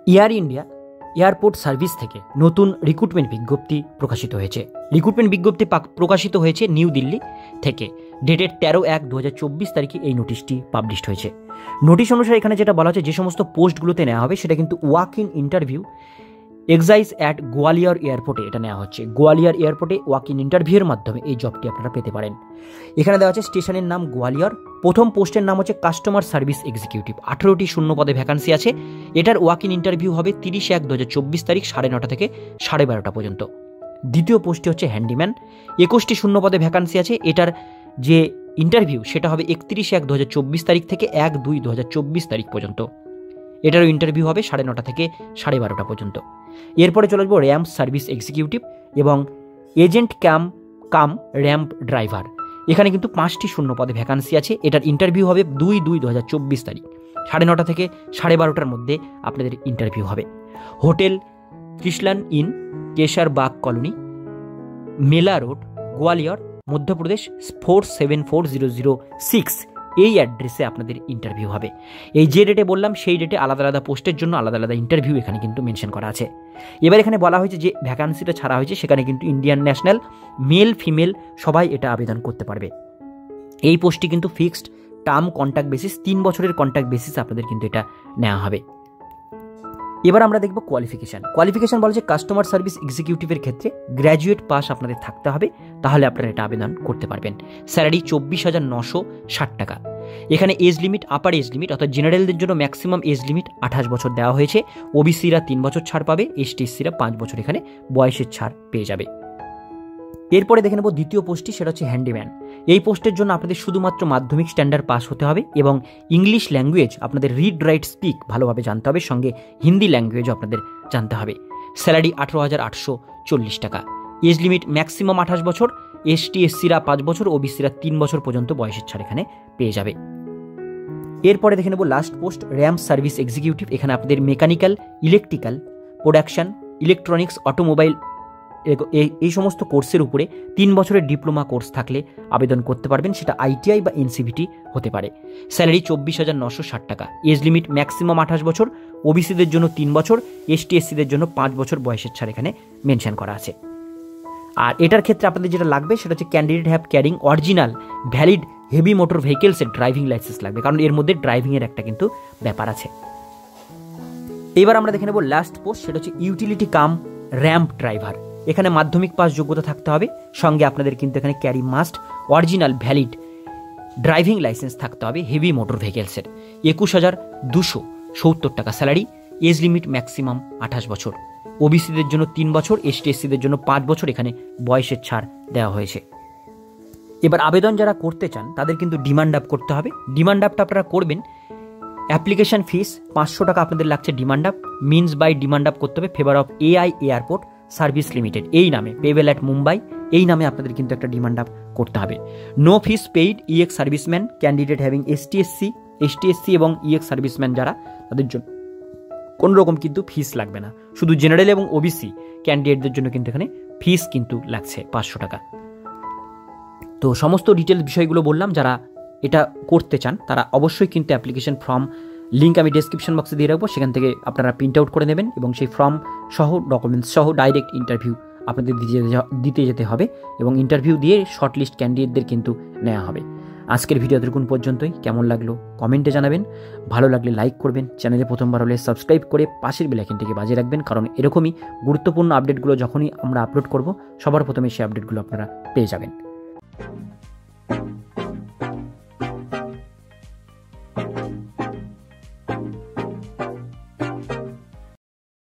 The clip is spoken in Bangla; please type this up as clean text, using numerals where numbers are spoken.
এয়ার ইন্ডিয়া এয়ারপোর্ট সার্ভিস থেকে নতুন রিক্রুটমেন্ট বিজ্ঞপ্তি প্রকাশিত হয়েছে। রিক্রুটমেন্ট বিজ্ঞপ্তি প্রকাশিত হয়েছে নিউ দিল্লি থেকে। ডেটের 13/1/2024 তারিখে এই নোটিশটি পাবলিশড হয়েছে। নোটিশ অনুসারে এখানে যেটা বলা হচ্ছে, যে সমস্ত পোস্টগুলোতে নেওয়া হবে সেটা কিন্তু walk in interview excise at Gwalior এয়ারপোর্টে এটা নেওয়া হচ্ছে। গোয়ালিয়র এয়ারপোর্টে ওয়াক ইন ইন্টারভিউয়ের মাধ্যমে এই জবটি আপনারা পেতে পারেন। এখানে দেওয়া আছে স্টেশনের নাম গোয়ালিয়র। প্রথম পোস্টের নাম হচ্ছে কাস্টমার সার্ভিস এক্সিকিউটিভ। 18টি শূন্য পদে ভ্যাকান্সি আছে। এটার ওয়াক ইন ইন্টারভিউ হবে 30/1/2024 তারিখ 9:30 থেকে 12:30 পর্যন্ত। দ্বিতীয় পোস্টটি হচ্ছে হ্যান্ডিম্যান। 21টি শূন্য পদে ভ্যাকান্সি আছে। এটার যে ইন্টারভিউ সেটা হবে 31/1/2024 তারিখ থেকে 1/2/2024 তারিখ পর্যন্ত। এটারও ইন্টারভিউ হবে 9:30 থেকে 12:30 পর্যন্ত। এরপরে চলে আসবো র্যাম্প সার্ভিস এক্সিকিউটিভ এবং এজেন্ট কাম র্যাম্প ড্রাইভার। এখানে কিন্তু 5টি শূন্য পদে ভ্যাকান্সি আছে। এটার ইন্টারভিউ হবে 2/2/2024 তারিখ 9:30 থেকে 12:30 মধ্যে আপনাদের ইন্টারভিউ হবে। হোটেল কৃষ্ণান ইন, কেশরবাগ কলোনি, মেলা রোড, গোয়ালিয়র, মধ্যপ্রদেশ 474006 এই অ্যাড্রেসে আপনাদের ইন্টারভিউ হবে। এই যে ডেটে বললাম সেই ডেটে আলাদা আলাদা পোস্টের জন্য আলাদা আলাদা ইন্টারভিউ এখানে কিন্তু মেনশন করা আছে। এবার এখানে বলা হয়েছে যে ভ্যাকান্সিটা ছাড়া হয়েছে সেখানে কিন্তু ইন্ডিয়ান ন্যাশনাল মেল ফিমেল সবাই এটা আবেদন করতে পারবে। এই পোস্টটি কিন্তু ফিক্সড টার্ম কন্ট্রাক্ট বেসিস, 3 বছরের কন্ট্রাক্ট বেসিস আপনাদের কিন্তু এটা নেওয়া হবে। এবার আমরা দেখব কোয়ালিফিকেশন বলে যে কাস্টমার সার্ভিস এক্সিকিউটিভের ক্ষেত্রে গ্র্যাজুয়েট পাস আপনাদের থাকতে হবে, তাহলে আপনারা এটা আবেদন করতে পারবেন। স্যালারি 24,960 টাকা। এখানে age limit, upper age limit অর্থাৎ জেনারেলদের জন্য ম্যাক্সিমাম এজ লিমিট 28 বছর দেওয়া হয়েছে। ওবিসিরা 3 বছর ছাড় পাবে, এসটিএসসিরা 5 বছর এখানে বয়সের ছাড় পেয়ে যাবে। এরপরে দেখে নেব দ্বিতীয় পোস্টটি, সেটা হচ্ছে হ্যান্ডিম্যান। এই পোস্টের জন্য আপনাদের শুধুমাত্র মাধ্যমিক স্ট্যান্ডার্ড পাস হতে হবে এবং ইংলিশ ল্যাঙ্গুয়েজ আপনাদের রিড রাইট স্পিক ভালোভাবে জানতে হবে, সঙ্গে হিন্দি ল্যাঙ্গুয়েজও আপনাদের জানতে হবে। স্যালারি 18,840 টাকা। এজ লিমিট ম্যাক্সিমাম 28 বছর, এসটিএসসিরা 5 বছর, ওবিসিরা 3 বছর পর্যন্ত বয়সের ছাড় এখানে পেয়ে যাবে। এরপরে দেখে নেব last post, ramp service executive. এখানে আপনাদের mechanical, electrical, production, electronics, automobile এই সমস্ত কোর্সের উপরে 3 বছরের ডিপ্লোমা কোর্স থাকলে আবেদন করতে পারবেন। সেটা আইটিআই বা এনসিভিটি হতে পারে। স্যালারি 24,960 টাকা। এজ লিমিট ম্যাক্সিমাম 28 বছর, ওবিসিদের জন্য 3 বছর, এসটিএসসিদের জন্য 5 বছর বয়সের ছাড় এখানে মেনশন করা আছে। আর এটার ক্ষেত্রে আপনাদের যেটা লাগবে সেটা হচ্ছে candidate have carrying original valid heavy motor ভেহিকেলসের ড্রাইভিং লাইসেন্স লাগবে, কারণ এর মধ্যে ড্রাইভিংয়ের একটা কিন্তু ব্যাপার আছে। এবার আমরা দেখে নেব লাস্ট পোস্ট, সেটা হচ্ছে ইউটিলিটি কাম র্যাম্প ড্রাইভার। এখানে মাধ্যমিক পাস যোগ্যতা থাকতে হবে, সঙ্গে আপনাদের কিন্তু এখানে carry must original valid driving licence থাকতে হবে হেভি মোটর ভেহিকেলসের। 21,270 টাকা স্যালারি। এজ লিমিট ম্যাক্সিমাম 28 বছর, ওবিসিদের জন্য 3 বছর, এসটিএসসিদের জন্য 5 বছর এখানে বয়সের ছাড় দেওয়া হয়েছে। এবার আবেদন যারা করতে চান তাদের কিন্তু ডিমান্ড আপ করতে হবে। ডিমান্ড আপটা আপনারা করবেন, অ্যাপ্লিকেশন ফিস 500 টাকা আপনাদের লাগছে। Demand up means by demand up করতে হবে favour of AI airport service limited এই নামে, পেবেল অ্যাট মুম্বাই এই নামে আপনাদের কিন্তু একটা ডিমান্ড আপ করতে হবে। No fees paid ex serviceman candidate having ST SC এবং ইএক্স সার্ভিসম্যান যারা, তাদের জন্য কোনো রকম কিন্তু ফিস লাগবে না। শুধু জেনারেল এবং ওবিসি ক্যান্ডিডেটদের জন্য কিন্তু এখানে ফিস কিন্তু লাগছে 500 টাকা। তো সমস্ত ডিটেলস বিষয়গুলো বললাম। যারা এটা করতে চান তারা অবশ্যই কিন্তু অ্যাপ্লিকেশন ফর্ম লিঙ্ক আমি ডেসক্রিপশন বক্সে দিয়ে রাখবো, সেখান থেকে আপনারা প্রিন্ট আউট করে নেবেন এবং সেই ফর্ম সহ ডকুমেন্টস সহ ডাইরেক্ট ইন্টারভিউ আপনাদের দিতে যেতে হবে এবং ইন্টারভিউ দিয়ে শর্টলিস্ট ক্যান্ডিডেটদের কিন্তু নেওয়া হবে। আজকের ভিডিও এতক্ষণ পর্যন্তই। কেমন লাগলো কমেন্টে জানাবেন, ভালো লাগলে লাইক করবেন, চ্যানেলে প্রথমবার হলে সাবস্ক্রাইব করে পাশের বেল আইকনটিকে বাজিয়ে রাখবেন, কারণ এরকমই গুরুত্বপূর্ণ আপডেটগুলো যখনই আমরা আপলোড করব সবার প্রথমে সেই আপডেটগুলো আপনারা পেয়ে যাবেন।